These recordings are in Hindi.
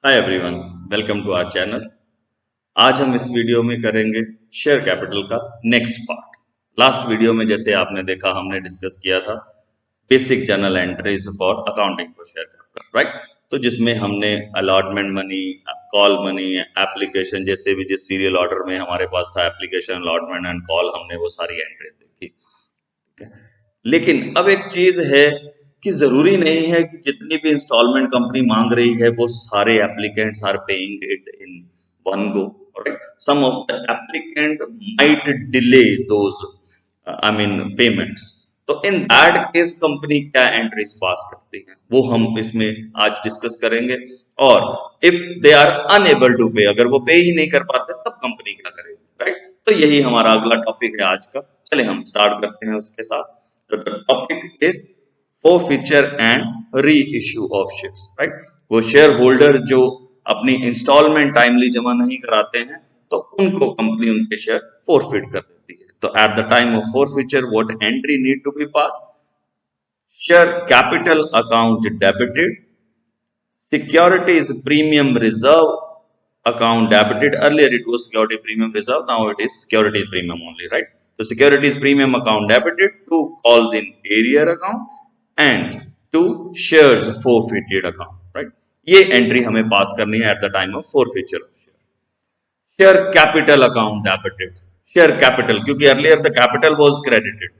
Hi everyone, welcome to our channel. आज हम इस वीडियो में करेंगे शेयर कैपिटल का नेक्स्ट पार्ट। लास्ट वीडियो में जैसे आपने देखा हमने डिस्कस किया था basic journal entries for accounting for share capital, right. तो जिसमें हमने allotment money, call money, application, जैसे भी जिस सीरियल ऑर्डर में हमारे पास था एप्लीकेशन, अलॉटमेंट एंड कॉल, हमने वो सारी एंट्रीज देखी, ठीक है। लेकिन अब एक चीज है कि जरूरी नहीं है कि जितनी भी इंस्टॉलमेंट कंपनी मांग रही है वो सारे applicants are paying it in one go, right. Some of the applicant might delay those payments. तो इन दैट केस कंपनी क्या एंट्रीज पास करती है वो हम इसमें आज डिस्कस करेंगे। और if they are unable to pay, अगर वो पे ही नहीं कर पाते तब कंपनी क्या करेगी, राइट। तो यही हमारा अगला टॉपिक है आज का। चले हम स्टार्ट करते हैं उसके साथ। तो the topic is forfeiture and reissue of shares, right. वो शेयर होल्डर जो अपनी इंस्टॉलमेंट टाइमली जमा नहीं कराते हैं तो उनको कंपनी उनके शेयर फोरफिट कर देती है। तो at the time of forfeiture what entry need to be pass? Share capital account debited, securities premium reserve account debited. Earlier it was security premium reserve, now it is securities premium only, right? So securities premium account debited, two calls in arrear account and two shares forfeited account, right? ये एंट्री हमें पास करनी है at the time of forfeiture. Share capital account debited, share capital, क्योंकि earlier the capital was credited,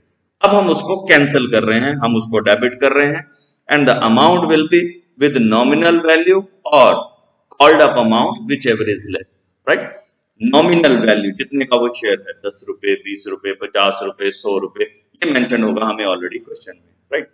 अब हम उसको कैंसिल कर रहे हैं, हम उसको डेबिट कर रहे हैं। And the amount will be with nominal value और called up amount whichever is less, right. Nominal value जितने का वो शेयर है, 10 रुपए, 20 रुपए, 50 रुपए, 100 रुपए, ये मेंशन होगा हमें ऑलरेडी क्वेश्चन में, राइट।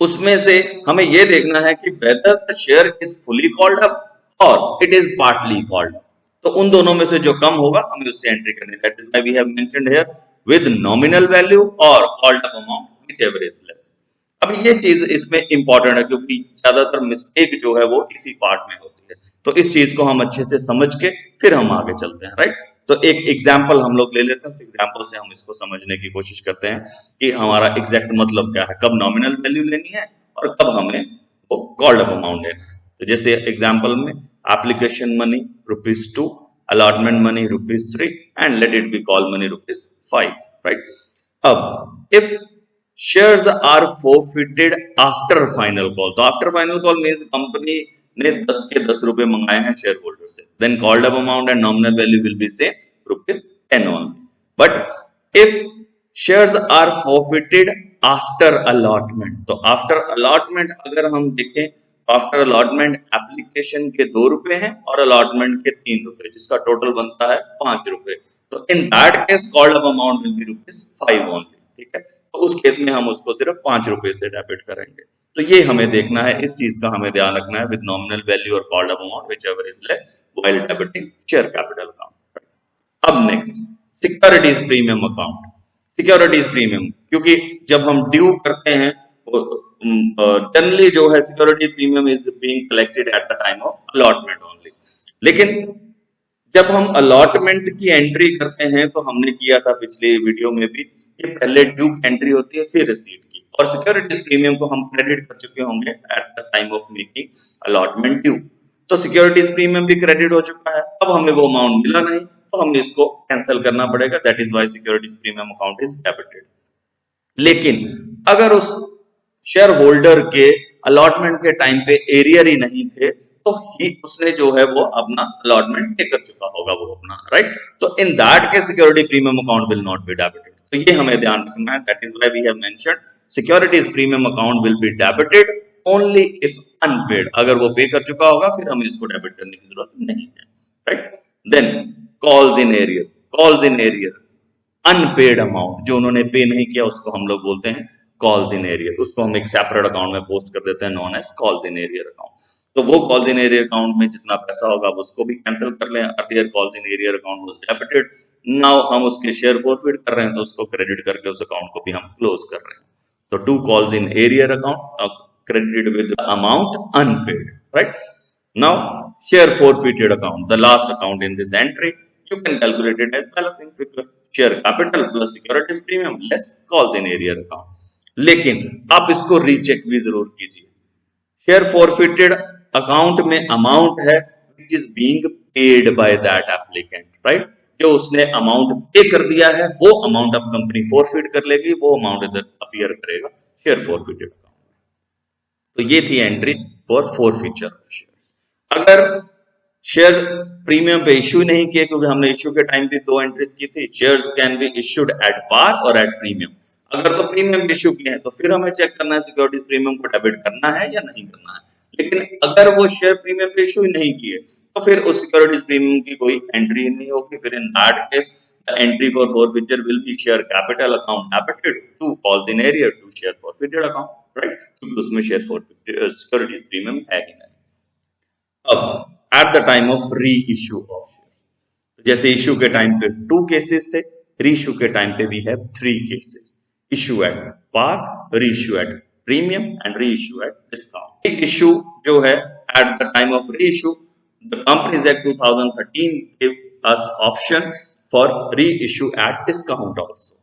उसमें से हमें ये देखना है कि whether the share is fully called up और it is partly called up. तो उन दोनों में से जो कम होगा हमें उससे एंट्री करनी है। That is why we have mentioned here with nominal value और called up amount whichever is less. अब ये चीज इसमें इंपॉर्टेंट है क्योंकि ज्यादातर मिस्टेक जो है वो इसी पार्ट में होती है। तो इस चीज को हम अच्छे से समझ के फिर हम आगे चलते हैं, राइट। तो एक एग्जाम्पल हम लोग ले लेते हैं, उस एग्जाम्पल से हम इसको समझने की कोशिश करते हैं कि हमारा एग्जैक्ट मतलब क्या है, कब नॉमिनल वैल्यू लेनी है और कब हमें वो कॉल्ड अप अमाउंट लेना है। तो जैसे एग्जाम्पल में application money ₹2, allotment money ₹3 and let it be call money ₹5, right. अब if shares are forfeited after final call, तो after final call means company ने 10 के 10 रुपए मंगाए हैं शेयर होल्डर से, then called up amount and nominal value will be से ₹10 only. But if shares are forfeited after allotment, तो आफ्टर अलॉटमेंट अगर हम देखें तो आफ्टर अलॉटमेंट एप्लीकेशन के ₹2 हैं और अलॉटमेंट के ₹3, जिसका टोटल बनता है ₹5। तो in that case called up amount will B ₹5 only, ठीक है। तो उस केस में हम उसको सिर्फ ₹5 से डेबिट करेंगे। तो ये हमें देखना है, इस चीज का हमें ध्यान रखना है विद नॉमिनल वैल्यू और called up amount whichever is less while debiting share capital account. अब next securities premium account. Securities premium, क्योंकि जब हम ड्यू करते हैं जनरली जो है security premium is being collected at the time of allotment only. लेकिन जब हम अलॉटमेंट की एंट्री करते हैं तो हमने किया था पिछले वीडियो में भी कि पहले ड्यू एंट्री होती है फिर रिसीट की, और सिक्योरिटीज प्रीमियम को हम क्रेडिट कर चुके होंगे eight the time of making allotment due. तो सिक्योरिटीज प्रीमियम भी क्रेडिट हो चुका है, अब हमें वो अमाउंट मिला नहीं तो हमें इसको कैंसिल करना पड़ेगा। That is why securities premium account is debited. लेकिन अगर उस शेयर होल्डर के अलॉटमेंट के टाइम पे एरियर ही नहीं थे तो ही उसने जो है वो अपना अलॉटमेंट पे कर चुका होगा वो अपना, राइट। तो इन दैट के security premium account will not be debited. तो ये हमें ध्यान रखना है। That is why we have mentioned securities premium account will be debited only if unpaid. अगर वो पे कर चुका होगा फिर हमें इसको डेबिट करने की जरूरत नहीं है, right. Then calls in arrear, calls in arrear unpaid amount जो उन्होंने पे नहीं किया उसको हम लोग बोलते हैं कॉल्स इन एरियर। उसको हम एक सेपरेट अकाउंट में पोस्ट कर देते हैं known as calls in arrear account. तो वो कॉल्स इन एरियर अकाउंट में जितना पैसा होगा उसको भी कैंसिल कर लें। Earlier calls in arrear account was debited, now हम उसके शेयर फॉरफिट कर रहे हैं तो उसको क्रेडिट करके उस अकाउंट को भी हम क्लोज कर रहे हैं। तो to calls in arrear account credited with the amount unpaid, right? Now share forfeited account, the last account in this entry, you can calculate it as balancing figure, share capital plus securities premium less calls in arrear account। लेकिन आप इसको रीचेक भी जरूर कीजिए। शेयर फॉरफिटेड अकाउंट में अमाउंट है which is being paid by that applicant, right. जो उसने अमाउंट पे कर दिया है वो अमाउंट अब कंपनी फॉरफिट कर लेगी, वो अमाउंट इधर अपीयर करेगा शेयर फॉरफिटेड अकाउंट। तो ये थी entry for forfeiture of share. अगर शेयर प्रीमियम पे इश्यू नहीं किए, क्योंकि हमने इश्यू के टाइम पे दो एंट्रीज की थी, shares can be issued at par और एट प्रीमियम। अगर तो प्रीमियम इश्यू किए हैं तो फिर हमें चेक करना है सिक्योरिटीज प्रीमियम को डेबिट करना है या नहीं करना है। लेकिन अगर वो शेयर प्रीमियम पे इश्यू नहीं किए तो फिर उस सिक्योरिटीज प्रीमियम की कोई एंट्री ही नहीं होगी। फिर in that case the entry for forfeiture will be share capital account debited to calls in arrear to share forfeited account, right, क्योंकि उसमें शेयर फॉरफिटेड सिक्योरिटीज प्रीमियम है ही नहीं। अब at the time of reissue of share, जैसे इश्यू के टाइम पे 2 केसेस थे, री इश्यू के टाइम पे we have 3 cases, issue at par, reissue at premium and reissue at discount. Reissue जो है at the time of reissue, the companies act 2013 give us option for reissue at discount also.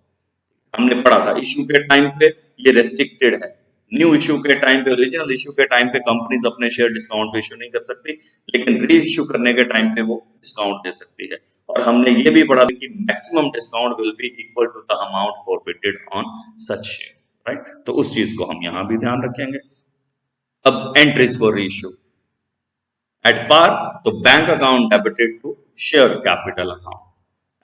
हमने पढ़ा था इश्यू के टाइम पे ये रेस्ट्रिक्टेड है, न्यू इश्यू के टाइम पे, ओरिजिनल इश्यू के टाइम पे कंपनीज अपने शेयर डिस्काउंट पे इश्यू नहीं कर सकती, लेकिन री इश्यू करने के टाइम पे वो डिस्काउंट दे सकती है। और हमने ये भी पढ़ा कि maximum discount will be equal to the amount forfeited on such share, right. तो उस चीज को हम यहां भी ध्यान रखेंगे। अब entries for reissue at par, तो bank account debited to share capital account,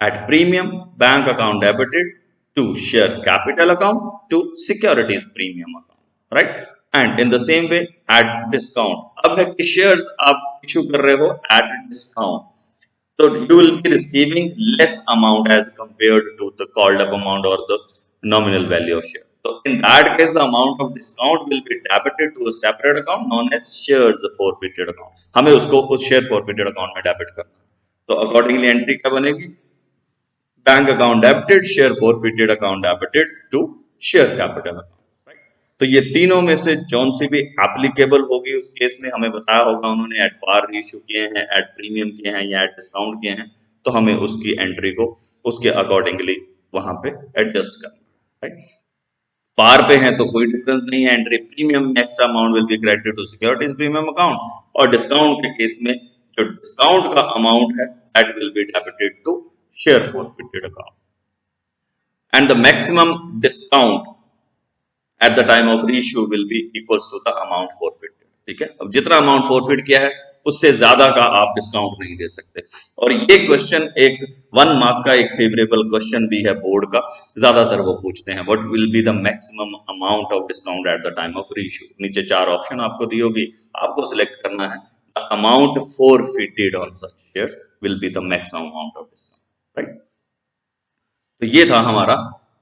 at premium bank account debited to share capital account to securities premium account, right, and in the same way at discount, अब है कि shares आप issue कर रहे हो at discount, तो you will be receiving less amount as compared to the called up amount or the nominal value of share. So in that case the amount of discount will be debited to a separate account known as shares forfeited account. हमें उसको उस share forfeited account में डेबिट करना, तो accordingly एंट्री क्या बनेगी, bank account debited, share forfeited account debited to share capital account, right. तो ये तीनों में से जौन सी भी एप्लीकेबल होगी उस केस में हमें बताया होगा उन्होंने एट पार इश्यू किए हैं, एट प्रीमियम किए हैं या एट डिस्काउंट किए हैं, तो हमें उसकी एंट्री को उसके अकॉर्डिंगली वहां पे एडजस्ट करना, राइट। पार पे है तो कोई डिफरेंस नहीं है एंट्री, प्रीमियम में extra amount will be credited to securities premium account, और डिस्काउंट के केस में जो डिस्काउंट का अमाउंट है that will be debited to share forfeited account, and the maximum discount at the time of reissue will be equals to the amount forfeited, ठीक है। अब जितना अमाउंट फॉरफिट किया है उससे ज्यादा का आप डिस्काउंट नहीं दे सकते। और ये क्वेश्चन एक 1 मार्क का एक फेवरेबल क्वेश्चन भी है बोर्ड का, ज्यादातर वो पूछते हैं what will be the maximum amount of discount at the time of reissue. नीचे 4 ऑप्शन आपको दी होगी, आपको सिलेक्ट करना है the amount forfeited on such shares will be the maximum amount of discount, right. तो ये था हमारा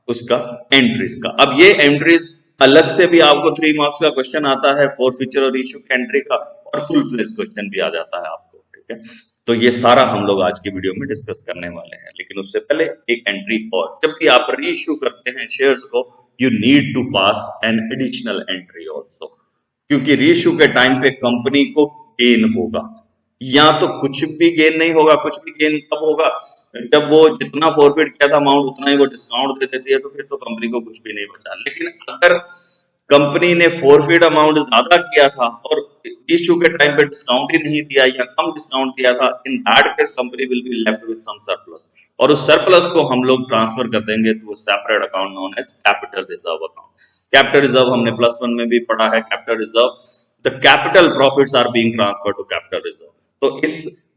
उसका एंट्रीज का। अब ये एंट्रीज अलग से भी आपको 3 मार्क्स का क्वेश्चन आता है फॉरफिचर और इश्यू की एंट्री का, और फुल फ्लेज क्वेश्चन भी आ जाता है आपको, ठीक है। तो ये सारा हम लोग आज की वीडियो में डिस्कस करने वाले हैं, लेकिन उससे पहले एक एंट्री और, जब भी आप री इश्यू करते हैं शेयर्स को you need to pass an additional entry also, क्योंकि री इश्यू के टाइम पे कंपनी को गेन होगा, या तो कुछ भी गेन नहीं होगा। कुछ भी गेन कब होगा, जब वो जितना फॉरफिट किया था अमाउंट उतना ही वो डिस्काउंट दे देती है, तो फिर तो कंपनी को कुछ भी नहीं बचा। लेकिन अगर कंपनी ने फॉरफिट अमाउंट ज्यादा किया था और इश्यू के टाइम पे डिस्काउंट ही नहीं दिया या कम डिस्काउंट दिया था, in that case company will be left with some surplus, और उस सरप्लस को हम लोग ट्रांसफर कर देंगे to separate account known as capital reserve account. Capital reserve हमने +1 में भी पढ़ा है, capital reserve the capital profits are being transferred to capital reserve. तो इस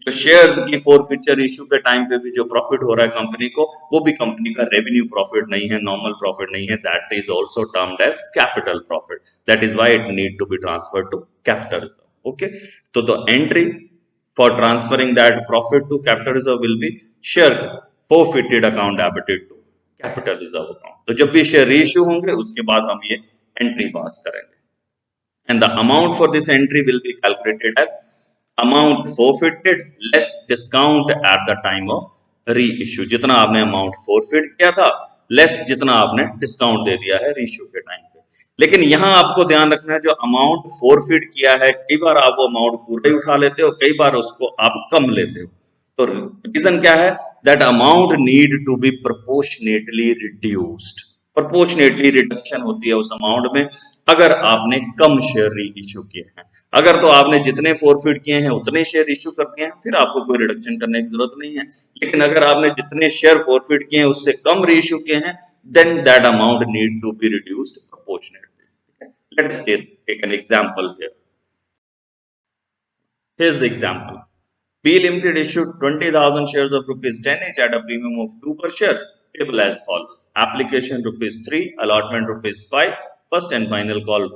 जो शेयर्स की फॉरफिचर इश्यू के टाइम पे भी जो प्रॉफिट हो रहा है कंपनी को, वो भी कंपनी का रेवेन्यू प्रॉफिट नहीं है, नॉर्मल प्रॉफिट नहीं है, that is also termed as capital profit, that is why it need to be transferred to capital reserve, okay. तो the entry for transferring that profit to capital reserve will be share forfeited account debited to capital reserve account. तो जब भी शेयर रीइश्यू होंगे उसके बाद हम ये एंट्री पास करेंगे, and the amount for this entry will be calculated as amount forfeited less discount at the time of reissue. जितना आपने अमाउंट फॉरफिट किया था लेस जितना आपने डिस्काउंट दे दिया है री इश्यू के टाइम पे। लेकिन यहां आपको ध्यान रखना है जो अमाउंट फॉरफिट किया है, कई बार आप वो अमाउंट पूरा ही उठा लेते हो, कई बार उसको आप कम लेते हो। तो रीजन क्या है, that amount need to be proportionately reduced, proportionately reduction होती है उस अमाउंट में अगर आपने कम शेयर री इश्यू किए हैं। अगर तो आपने जितने फोरफिट किए हैं उतने शेयर इश्यू कर दिए हैं, फिर आपको कोई रिडक्शन करने की जरूरत नहीं है। लेकिन अगर आपने जितने शेयर फोरफिट किए हैं उससे कम री इश्यू किए हैं, then that amount need to be reduced proportionately. Let's take an example here. Here's the example. B Limited issued 20,000 shares of rupees 10 each at a premium of 2 per share. Table as follows. Application rupees 3, allotment rupees 5, first and final call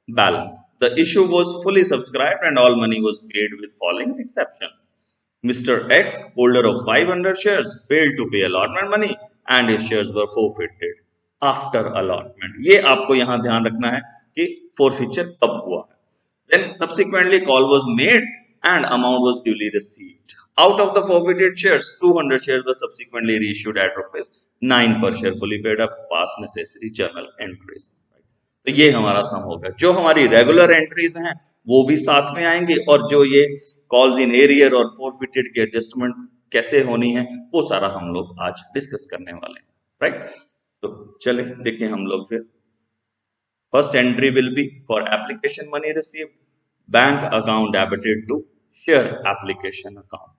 balance. The issue was fully subscribed and all money was paid with following exceptions. Mr. X, holder of 500 shares, failed to pay allotment money and his shares were forfeited after allotment. ये आपको यहाँ ध्यान रखना है कि forfeiture कब हुआ है. Then subsequently call was made and amount was duly received. Out of the forfeited shares, 200 shares were subsequently reissued at rupees 9 per share, fully paid up, past necessary journal entries. तो ये हमारा सम होगा। जो हमारी रेगुलर एंट्रीज हैं वो भी साथ में आएंगे और जो ये कॉल्स इन एरियर और फोरफिटेड की एडजस्टमेंट कैसे होनी है वो सारा हम लोग आज डिस्कस करने वाले हैं, राइट। तो चले देखें हम लोग फिर। First entry will be for application money received, bank account debited to share application account.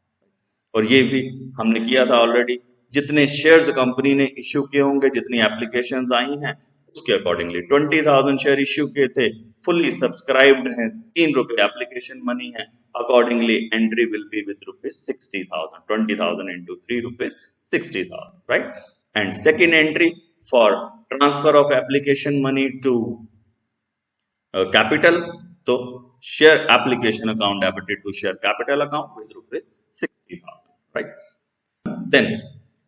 और ये भी हमने किया था ऑलरेडी, जितने शेयर्स कंपनी ने इश्यू किए होंगे, जितनी एप्लीकेशंस आई हैं उसके अकॉर्डिंगली 20,000 शेयर इश्यू किए थे, फुल्ली सब्सक्राइब्ड हैं, 3 रुपए एप्लीकेशन मनी है, accordingly entry will be with rupees 60,000, 20,000 into 3 rupees 60,000, right? And second entry for transfer of application money to capital, तो share application account debited to share capital account with rupees 60,000, right? Then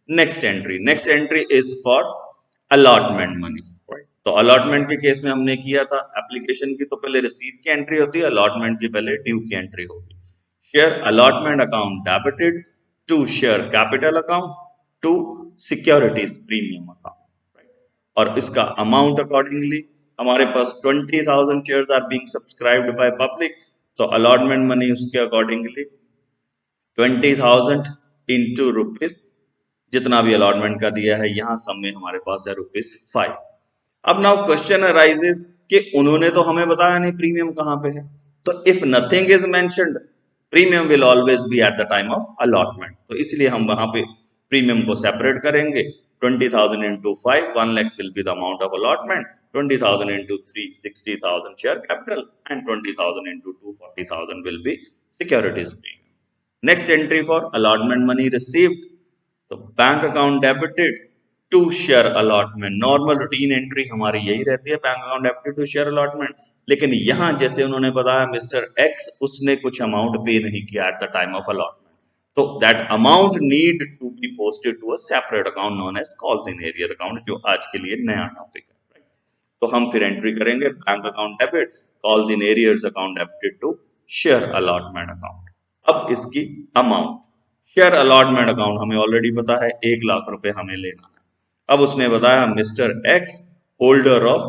next entry is for allotment money, right? तो allotment के केस में हमने किया था, एप्लीकेशन की तो पहले रिसीट की एंट्री होती है, allotment की पहले ड्यू की एंट्री होगी। Share allotment account debited to share capital account to securities premium account, right? और इसका अमाउंट अकॉर्डिंगली हमारे पास 20,000 shares are being subscribed by public, तो अलॉटमेंट मनी उसके अकॉर्डिंगली 20,000 इंटू रुपीज, जितना भी अलॉटमेंट का दिया है, यहां सम में हमारे पास है रुपीज 5। अब नाउ क्वेश्चन अराइजेस कि उन्होंने तो हमें बताया नहीं प्रीमियम कहां पे है, तो if nothing is mentioned premium will always be eight the time of allotment, तो इसलिए हम वहां पे प्रीमियम को सेपरेट करेंगे। 20,000 into 5, 1 lakh will be the amount of allotment, 20,000 into 3, 60,000 share capital, and 20,000 into 2, 40,000 will be securities premium. Next entry for allotment money received, तो bank account debited to share allotment. Normal routine entry हमारी यही रहती है, bank account debited to share allotment, लेकिन यहां जैसे उन्होंने बताया मिस्टर एक्स उसने कुछ अमाउंट पे नहीं किया at the time of allotment, तो that amount need to be posted to a separate account known as calls in arrear account, जो आज के लिए नया टॉपिक है। तो हम फिर एंट्री करेंगे bank account debit calls in arrears account debited to share allotment account. अब इसकी अमाउंट, शेयर अलॉटमेंट अकाउंट हमें ऑलरेडी पता है 1 लाख रुपए हमें लेना है। अब उसने बताया Mr X holder of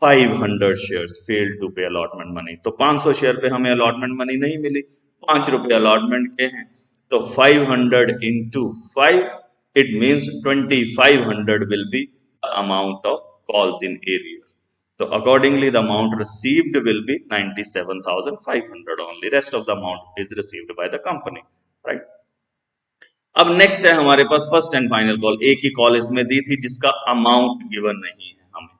500 shares failed to pay allotment money, तो 500 शेयर पे हमें अलॉटमेंट मनी नहीं मिली, 5 रुपए अलॉटमेंट के हैं, तो 500 into 5 it means 2,500 will be the amount of calls in area. So accordingly the amount received will be 97,500 only. Rest of the amount is received by the company, right? अब नेक्स्ट है हमारे पास फर्स्ट एंड फाइनल कॉल। एक ही कॉल इसमें दी थी जिसका अमाउंट गिवन नहीं है हमें,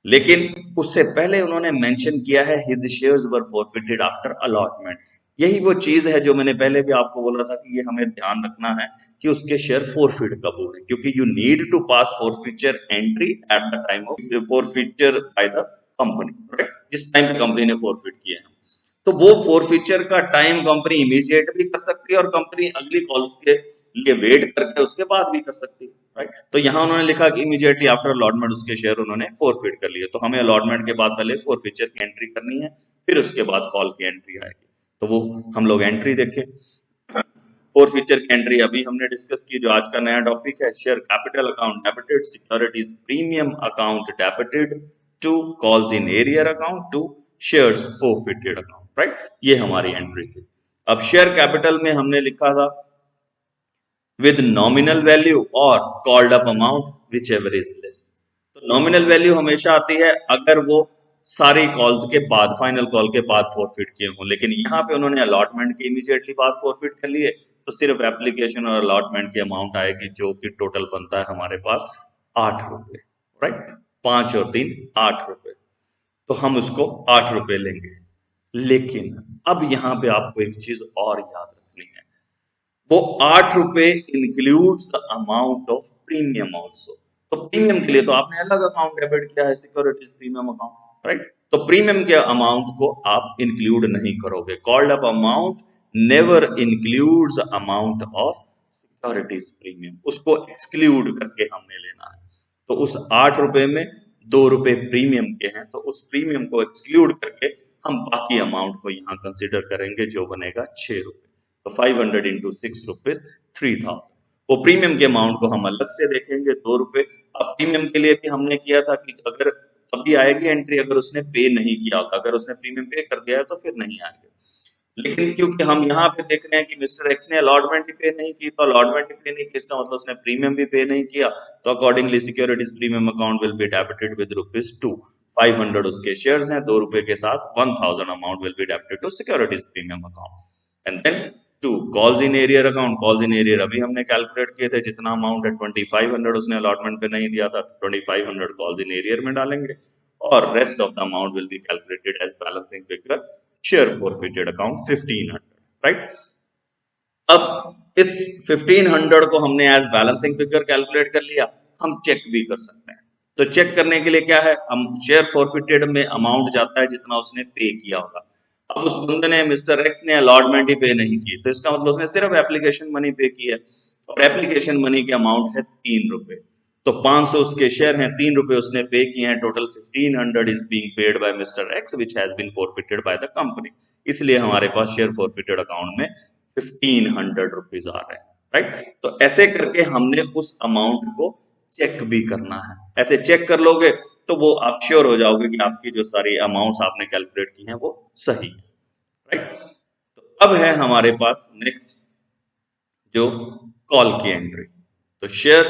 लेकिन उससे पहले उन्होंने मेंशन किया है हिज शेयर्स वर फॉरफिटेड आफ्टर अलॉटमेंट। यही वो चीज है जो मैंने पहले भी आपको बोला था कि ये हमें ध्यान रखना है कि उसके शेयर फॉरफिट कब हुए, क्योंकि you need to pass forfeiture entry at the time of forfeiture by the company, right? जिस टाइम पे कंपनी ने फॉरफिट किया है, तो वो फॉरफिचर का टाइम कंपनी इमीडिएट भी कर सकती है और कंपनी अगली कॉल्स के लिए वेट करके उसके बाद भी कर सकती है, राइट? तो यहाँ उन्होंने लिखा कि इमीडिएटली आफ्टर अलॉटमेंट उसके शेयर उन्होंने फॉरफिट कर लिए, तो हमें अलॉटमेंट के बाद पहले फॉरफिचर की एंट्री करनी है, फिर उसके बाद कॉल की एंट्री आएगी। तो वो हम लोग एंट्री देखें। फॉरफिचर की एंट्री अभी हमने डिस्कस की, जो आज का नया टॉपिक है, share capital account debited, securities premium account debited to calls in arrear account to shares forfeited account, right? ये हमारी एंट्री थी। अब शेयर कैपिटल में हमने लिखा था with nominal value or called up amount whichever is less। तो नॉमिनल वैल्यू हमेशा आती है अगर वो सारी कॉल्स के बाद, फाइनल कॉल के बाद फॉरफिट किए हों, लेकिन यहाँ पे उन्होंने अलॉटमेंट के इमीडिएटली बाद फॉरफिट कर लिए, तो सिर्फ एप्लीकेशन और अलॉटमेंट की अमाउंट आएगी, जो कि टोटल बनता है हमारे पास 8 रुपए, राइट। 5 और 3 8 रुपए, तो हम उसको 8 रुपए लेंगे। लेकिन अब यहाँ पे आपको एक चीज और याद रखनी है, वो 8 रुपए includes the amount of premium also. तो प्रीमियम के लिए तो आपने अलग अकाउंट डेबिट किया है, सिक्योरिटीज प्रीमियम अकाउंट, राइट। तो प्रीमियम के अमाउंट को आप इंक्लूड नहीं करोगे। Called up amount never includes amount of securities premium, उसको एक्सक्लूड करके हमने लेना है। तो उस 8 रुपए में 2 रुपए प्रीमियम के हैं, तो उस प्रीमियम को एक्सक्लूड करके हम बाकी अमाउंट को यहाँ कंसिडर करेंगे, जो बनेगा 6 रुपए। तो 500 इंटू 6 रुपीज 3000। वो प्रीमियम के अमाउंट को हम अलग से देखेंगे, 2 रुपए। अब प्रीमियम के लिए भी हमने किया था कि अगर तभी आएगी एंट्री अगर उसने पे नहीं किया होता, अगर उसने प्रीमियम पे कर दिया है तो फिर नहीं आएंगे। लेकिन क्योंकि हम यहाँ पे देख रहे हैं कि मिस्टर एक्स ने अलॉटमेंट ही पे नहीं की, तो अलॉटमेंट ही पे नहीं की इसका मतलब उसने प्रीमियम भी पे नहीं किया, तो accordingly securities premium account will be debited with ₹2। 500 उसके शेयर्स हैं, 2 रुपए के साथ 1000 amount will be debited to securities premium account. And then 2 calls in arrear account. Calls in arrear अभी हमने कैलकुलेट किए थे, जितना अमाउंट है 2500 उसने अलॉटमेंट पे नहीं दिया था, 2500 कॉल्स इन एरियर में डालेंगे, और rest of the amount will be calculated as balancing figure share forfeited account 1500, right. अब इस 1500 को हमने एज बैलेंसिंग फिगर कैलकुलेट कर लिया, हम चेक भी कर सकते हैं। तो चेक करने के लिए क्या है, हम शेयर फॉरफिटेड में अमाउंट जाता है जितना उसने पे किया होगा। अब उस बंदे ने, मिस्टर एक्स ने अलॉटमेंट ही पे नहीं की, तो इसका मतलब उसने सिर्फ एप्लीकेशन मनी पे की है, और एप्लीकेशन मनी की अमाउंट है 3 रुपए। तो 500 उसके शेयर हैं, 3 रुपए उसने पे किए हैं, total 1500 is being paid by Mr X which has been forfeited by the company. इसलिए हमारे पास शेयर फॉरफिटेड अकाउंट में 1500 रुपीज आ रहे हैं, राइट। तो ऐसे करके हमने उस अमाउंट को चेक भी करना है। ऐसे चेक कर लोगे तो वो आप श्योर हो जाओगे कि आपकी जो सारी अमाउंट्स आपने कैलकुलेट की हैं वो सही है, राइट। तो अब है हमारे पास नेक्स्ट जो कॉल की एंट्री। तो share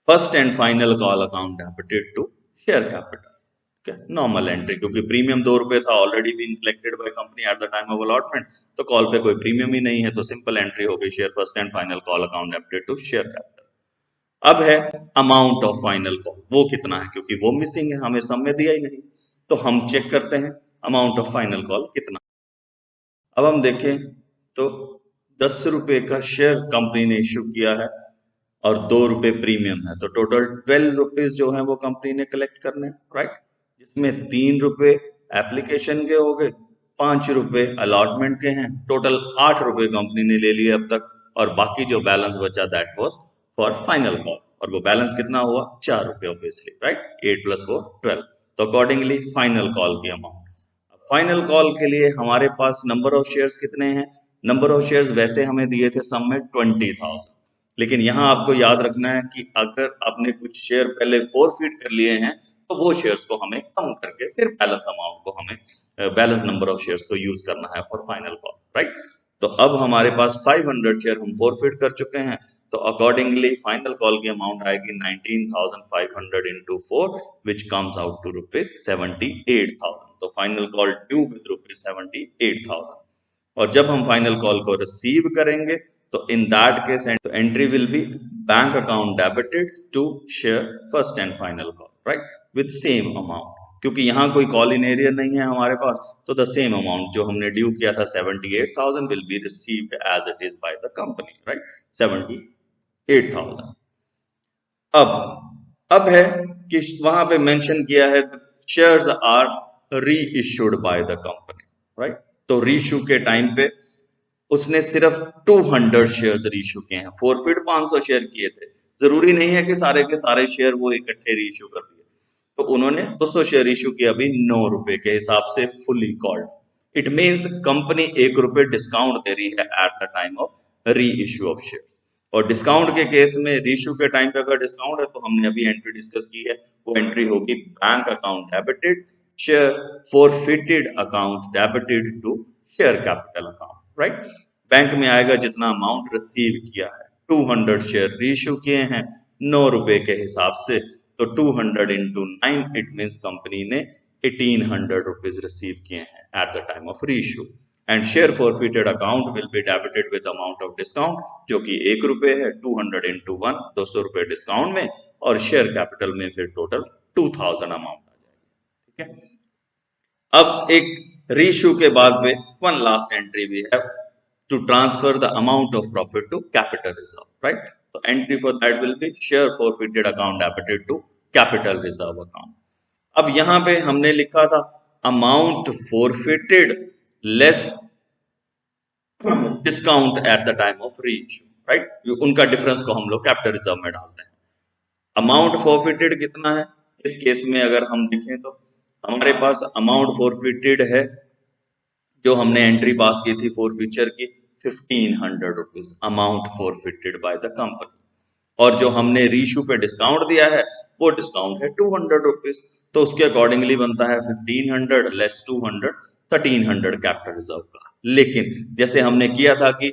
first and final call account debited to share capital, normal entry, क्योंकि प्रीमियम 2 रुपए था, already been collected by company at the time of allotment, तो कॉल पे कोई प्रीमियम ही नहीं है, तो सिंपल एंट्री हो गई, share first and final call account debited to share capital. अब है अमाउंट ऑफ फाइनल कॉल, वो कितना है, क्योंकि वो मिसिंग है, हमें सम में दिया ही नहीं, तो हम चेक करते हैं अमाउंट ऑफ फाइनल कॉल कितना। अब हम देखें तो 10 रुपए का शेयर कंपनी ने इश्यू किया है और 2 रुपए प्रीमियम है, तो टोटल 12 रुपीज जो है वो कंपनी ने कलेक्ट करने, राइट। जिसमें 3 रुपए एप्लीकेशन के हो गए, 5 रुपए अलॉटमेंट के हैं, टोटल 8 रुपए कंपनी ने ले लिए अब तक, और बाकी जो बैलेंस बचा that was for final call, और वो बैलेंस कितना हुआ 4 रुपए ऑब्वियसली, राइट। 8 + 4 12, तो अकॉर्डिंगली फाइनल कॉल की अमाउंट। फाइनल कॉल के लिए हमारे पास नंबर ऑफ शेयर्स कितने हैं, नंबर ऑफ शेयर्स वैसे हमें दिए थे सम में 20,000, लेकिन यहाँ आपको याद रखना है कि अगर आपने कुछ शेयर पहले फॉरफिट कर लिए हैं तो वो शेयर्स को हमें कम करके फिर बैलेंस अमाउंट को हमें बैलेंस नंबर ऑफ शेयर्स को यूज करना है फॉर फाइनल कॉल, राइट। तो अब हमारे पास 500 शेयर हम फॉरफिट कर चुके हैं, तो अकॉर्डिंगली फाइनल कॉल की अमाउंट आएगी 19,500 into 4 which comes out to ₹78,000। तो फाइनल कॉल ड्यू विद ₹78,000, और जब हम फाइनल कॉल को रिसीव करेंगे तो in that case entry will be bank account debited to share first and final call, right, with same amount. क्योंकि यहाँ कोई कॉल इन एरियर नहीं है हमारे पास, तो द सेम अमाउंट जो हमने ड्यू किया था 78,000 will be received as it is by the company, right, 78,000। अब है कि वहां पे मेंशन किया है shares are reissued by the company, right. तो रीइश्यू के टाइम पे उसने सिर्फ 200 शेयर्स रीइश्यू किए हैं, फॉरफिट 500 शेयर किए थे, जरूरी नहीं है कि सारे के सारे शेयर वो इकट्ठे रीइश्यू कर दिए, तो उन्होंने 200 शेयर इश्यू किया अभी 9 रुपए के हिसाब से fully called. It means company 1 रुपए डिस्काउंट दे रही है at the time of reissue of share, और डिस्काउंट के केस में रीइश्यू के टाइम पे अगर डिस्काउंट है तो हमने अभी एंट्री डिस्कस की है, वो एंट्री होगी bank account debited share forfeited account debited to share capital account, right. Bank में आएगा जितना अमाउंट रिसीव किया है, 200 शेयर रीइश्यू किए हैं 9 रुपए के हिसाब से, तो 200 into 9 इट मीन्स कंपनी ने 1800 रुपीज रिसीव किए हैं eight the time of reissue. And share forfeited account will be debited with amount of discount, जो कि 1 रुपए है। 200 into 1 200 रुपए डिस्काउंट में, और शेयर कैपिटल में फिर टोटल 2000 अमाउंट आ जाएगी। ठीक है, अब एक रीइश्यू के बाद में one last entry we have to transfer the amount of profit to capital reserve, right. तो entry for that will be share forfeited account debited to capital reserve account. अब यहां पे हमने लिखा था amount forfeited less discount at the time of reissue, right. उनका डिफरेंस को हम लोग कैपिटल रिजर्व में डालते हैं। अमाउंट फॉरफिटेड कितना है इस केस में अगर हम देखें तो हमारे पास अमाउंट फॉरफिटेड है, जो हमने एंट्री पास की थी फॉरफिचर की 1500 rupees amount forfeited by the company, और जो हमने रीइश्यू पे डिस्काउंट दिया है वो डिस्काउंट है 200 रुपीज। तो उसके अकॉर्डिंगली बनता है 1500 लेस 200 1300 कैपिटल रिजर्व का। लेकिन जैसे हमने किया था कि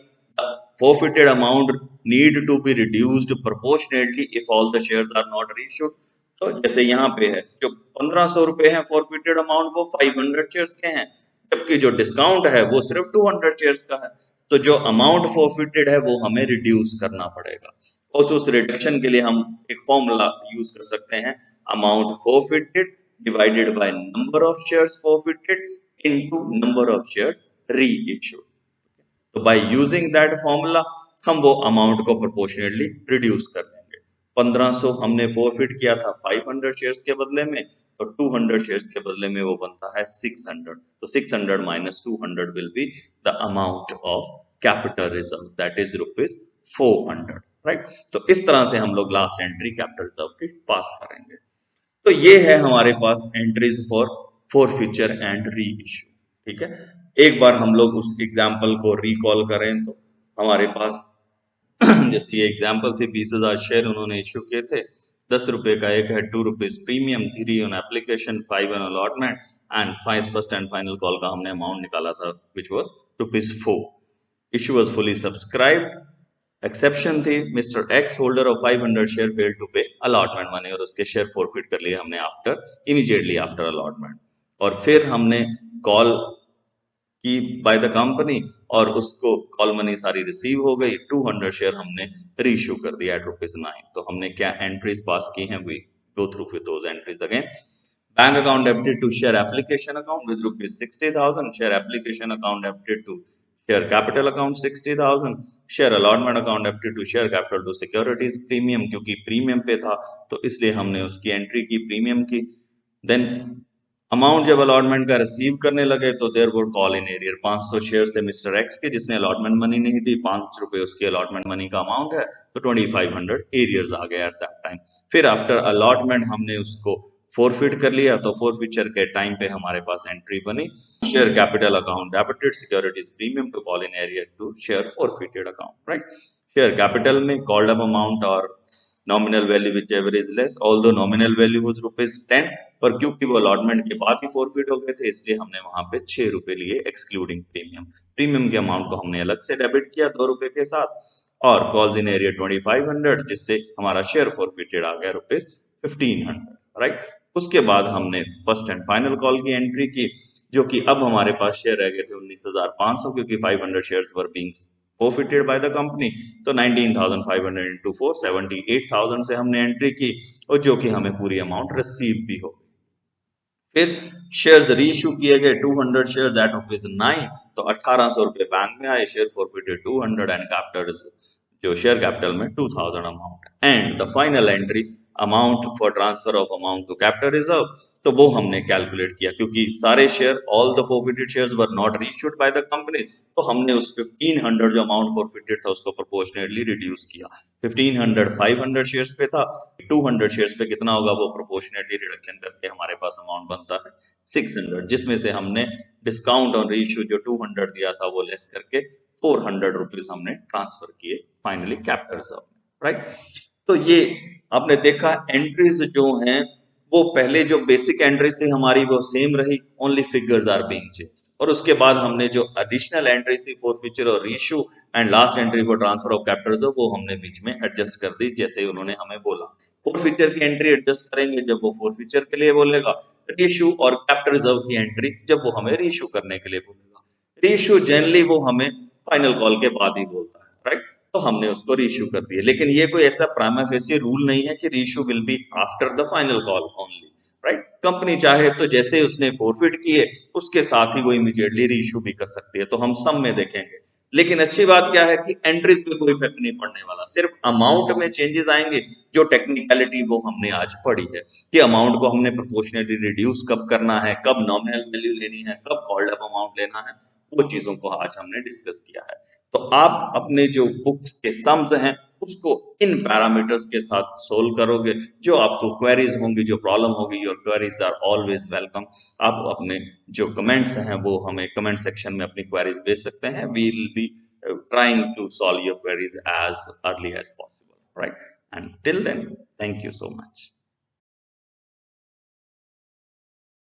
forfeited amount need to be reduced proportionately if all the shares are not reissued, तो जैसे यहाँ पे है जो 1500 रुपए है फॉरफिटेड अमाउंट वो 500 शेयर्स के हैं, जबकि जो डिस्काउंट है वो सिर्फ 200 शेयर्स का है। तो जो अमाउंट फॉरफिटेड है वो हमें रिड्यूस करना पड़ेगा, और उस रिडक्शन के लिए हम एक फॉर्मूला यूज कर सकते हैं, amount forfeited divided by number of shares forfeited into number of shares reissued. तो बाय यूजिंग दैट फॉर्मूला हम वो अमाउंट को प्रोपोर्शनेटली रिड्यूस कर देंगे। 1500 हमने फॉरफिट किया था 500 शेयर्स के बदले में, तो 200 शेयर्स के बदले में वो बनता है 600। तो 600 minus 200 will be the amount of capital reserve, that is ₹400, right. तो इस तरह से हम लोग लास्ट एंट्री कैपिटल रिजर्व की पास करेंगे। तो ये है हमारे पास entries for forfeiture and re issue. ठीक है, एक बार हम लोग उस एग्जाम्पल को रिकॉल करें तो हमारे पास जैसे ये एग्जाम्पल थी 20,000 शेयर उन्होंने इश्यू किए थे, 10 रुपए का एक है, 2 rupees premium, 3 on application, 5 on allotment and 5 first and final call का हमने अमाउंट निकाला था which was ₹4। Issue was fully subscribed. Exception थी mister X holder of 500 share fail to pay allotment money, और उसके शेयर फॉरफिट कर लिए हमने आफ्टर इमीडिएटली आफ्टर अलॉटमेंट। और फिर हमने कॉल की बाय द कंपनी और उसको कॉल मनी सारी रिसीव हो गई, 200 शेयर हमने रीइश्यू कर दिया एट ₹9। तो हमने क्या एंट्रीज पास की हैं, we go through with those entries again. Bank account debited to share application account with ₹60,000, share application account debited to share capital account 60,000, share allotment account debited to share capital to securities premium, क्योंकि प्रीमियम पे था तो इसलिए हमने उसकी एंट्री की प्रीमियम की। देन अमाउंट जब अलॉटमेंट का रिसीव करने लगे तो there were call in arrear, 500 shares थे मिस्टर एक्स के जिसने अलॉटमेंट मनी नहीं दी, 5 रुपए उसकी अलॉटमेंट मनी का अमाउंट है, तो 2500 एरियर्स आ गए एट दैट टाइम। फिर आफ्टर अलॉटमेंट हमने उसको फॉरफिट कर लिया, तो फॉरफिचर के टाइम पे हमारे पास एंट्री बनी share capital account debited securities premium to call in arrear to share forfeited account, right. Share capital में कॉल्ड अप अमाउंट और nominal value whichever is less, although nominal value was ₹10, पर क्योंकि वो अलॉटमेंट के बाद ही फॉरफिट हो गए थे इसलिए हमने वहां पे 6 रुपए लिए एक्सक्लूडिंग प्रीमियम। प्रीमियम के अमाउंट को हमने अलग से डेबिट किया 2 रुपए के साथ, और कॉल्स इन एरिया 2500 जिससे हमारा शेयर फॉरफिटेड आ गया ₹1500, राइट। उसके बाद हमने फर्स्ट एंड फाइनल कॉल की एंट्री की, जो कि अब हमारे पास शेयर रह गए थे 19,500, क्योंकि 500 shares were being forfeited by the company, तो 19,500 into 4 78,000 से हमने एंट्री की, और जो कि हमें पूरी अमाउंट रिसीव भी हो। फिर शेयर्स रीइश्यू किए गए 200 शेयर्स एट ₹9, तो 1800 रुपए बैंक में आए, शेयर फॉरफिटेड 200 एंड कैपिटल जो शेयर कैपिटल में 2000 amount, and the final entry amount for transfer of amount to capital reserve, तो वो हमने कैलकुलेट किया क्योंकि सारे share all the forfeited shares were not reissued by the company, तो हमने उस 1500 जो अमाउंट फॉरफिटेड था उसको प्रोपोर्शनेटली रिड्यूस किया। 1500 500 शेयर्स पे था, 200 शेयर्स पे कितना होगा वो प्रोपोर्शनेटली रिडक्शन करके हमारे पास अमाउंट बनता है 600, जिसमें से हमने डिस्काउंट ऑन रीइश्यू जो 200 दिया था वो लेस करके 400 रुपीज हमने ट्रांसफर किए फाइनली कैपिटल रिजर्व में, राइट। तो ये आपने देखा एंट्रीज जो हैं वो पहले जो बेसिक एंट्री से हमारी वो सेम रही, only figures are being change. और उसके बाद हमने जो एडिशनल एंट्री थी फोरफीचर और reissue and last entry for transfer of capital reserve वो हमने बीच में एडजस्ट कर दी जैसे उन्होंने हमें बोला। फोरफीचर की एंट्री एडजस्ट करेंगे जब वो फोरफीचर के लिए बोलेगा, रीइश्यू और कैपिटल रिजर्व की एंट्री जब वो हमें रीइश्यू करने के लिए बोलेगा। रीइश्यू जनरली वो हमें फाइनल कॉल के बाद ही बोलता है, राइट? तो हमने उसको रीइश्यू कर दिया, लेकिन ये कोई ऐसा प्राइमा फेसी रूल नहीं है कि reissue will be after the final call only, right? Company चाहे तो जैसे उसने फोरफिट किए उसके साथ ही वो इमीडिएटली रीइश्यू भी कर सकती है, तो हम सम में देखेंगे। लेकिन अच्छी बात क्या है कि एंट्रीज पे कोई इफेक्ट नहीं पड़ने वाला, सिर्फ अमाउंट में चेंजेस आएंगे। जो टेक्निकलिटी वो हमने आज पढ़ी है कि अमाउंट को हमने प्रोपोर्शनली रिड्यूस कब करना है, कब नॉमिनल वैल्यू लेनी है, कब कॉल्ड अप अमाउंट लेना है, वो चीजों को आज हमने डिस्कस किया है। तो आप अपने जो बुक्स के सम्स हैं उसको इन पैरामीटर्स के साथ सोल्व करोगे। जो आपको क्वेरीज होंगी, जो प्रॉब्लम होगी, your queries are always welcome. आप अपने जो कमेंट्स हैं वो हमें कमेंट सेक्शन में अपनी क्वेरीज भेज सकते हैं। We will be trying to solve your queries as early as possible, right? And till then, thank you so much.